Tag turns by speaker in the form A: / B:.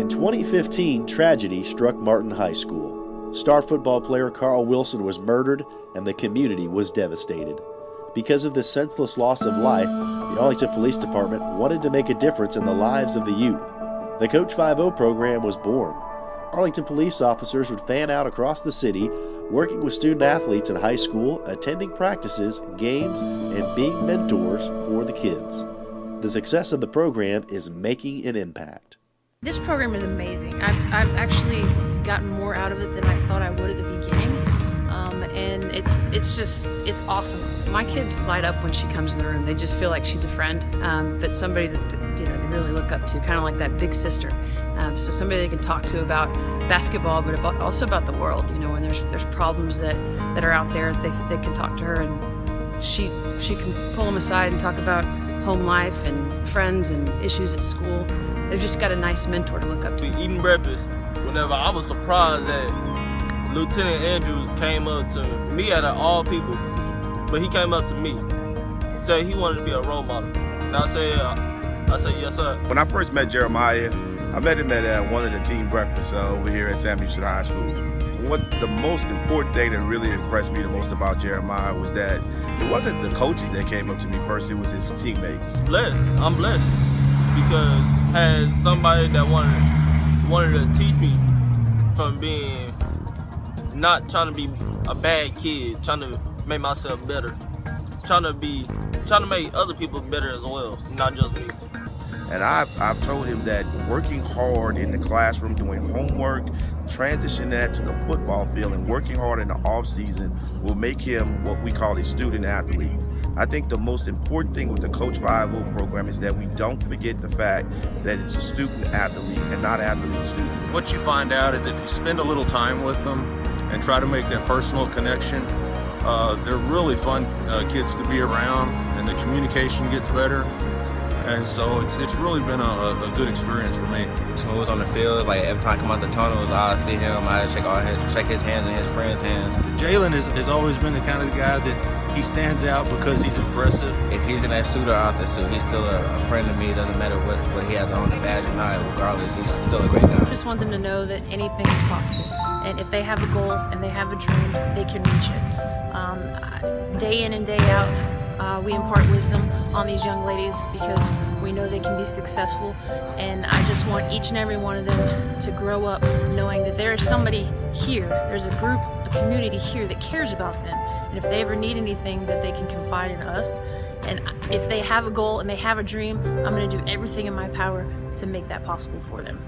A: In 2015, tragedy struck Martin High School. Star football player Carl Wilson was murdered, and the community was devastated. Because of this senseless loss of life, the Arlington Police Department wanted to make a difference in the lives of the youth. The Coach 5-0 program was born. Arlington police officers would fan out across the city, working with student athletes in high school, attending practices, games, and being mentors for the kids. The success of the program is making an impact.
B: This program is amazing. I've actually gotten more out of it than I thought I would at the beginning, and it's awesome. My kids light up when she comes in the room. They just feel like she's a friend, but somebody that they really look up to, kind of like that big sister. So somebody they can talk to about basketball, but also about the world. When there's problems that are out there, they can talk to her, and she can pull them aside and talk about home life and friends and issues at school. They've just got a nice mentor to look up to.
C: Eating breakfast, whenever I was surprised that Lieutenant Andrews came up to me out of all people, but he came up to me, said he wanted to be a role model. And I said, yes, sir.
D: When I first met Jeremiah, I met him at one of the team breakfasts over here at Sam Houston High School. What the most important thing that really impressed me the most about Jeremiah was that it wasn't the coaches that came up to me first, it was his teammates.
C: I'm blessed because I had somebody that wanted to teach me from being not trying to be a bad kid, trying to make myself better, trying to make other people better as well, not just me.
D: And I've told him that working hard in the classroom, doing homework, transition that to the football field, and working hard in the off season will make him what we call a student athlete. I think the most important thing with the Coach 5-0 program is that we don't forget the fact that it's a student athlete and not athlete student.
E: What you find out is if you spend a little time with them and try to make that personal connection, they're really fun kids to be around, and the communication gets better. And so it's really been a good experience for me.
F: Smooth on the field, like every time I come out the tunnels, I see him, I shake his hands and his friends' hands.
E: Jalen has always been the kind of guy that he stands out because he's impressive.
F: If he's in that suit or out there suit, he's still a friend to me. It doesn't matter what he has on, the badge or not, regardless, he's still a great guy.
B: I just want them to know that anything is possible. And if they have a goal and they have a dream, they can reach it. Day in and day out, we impart wisdom on these young ladies because we know they can be successful, and I just want each and every one of them to grow up knowing that there is somebody here, there's a group, a community here that cares about them, and if they ever need anything that they can confide in us, and if they have a goal and they have a dream, I'm going to do everything in my power to make that possible for them.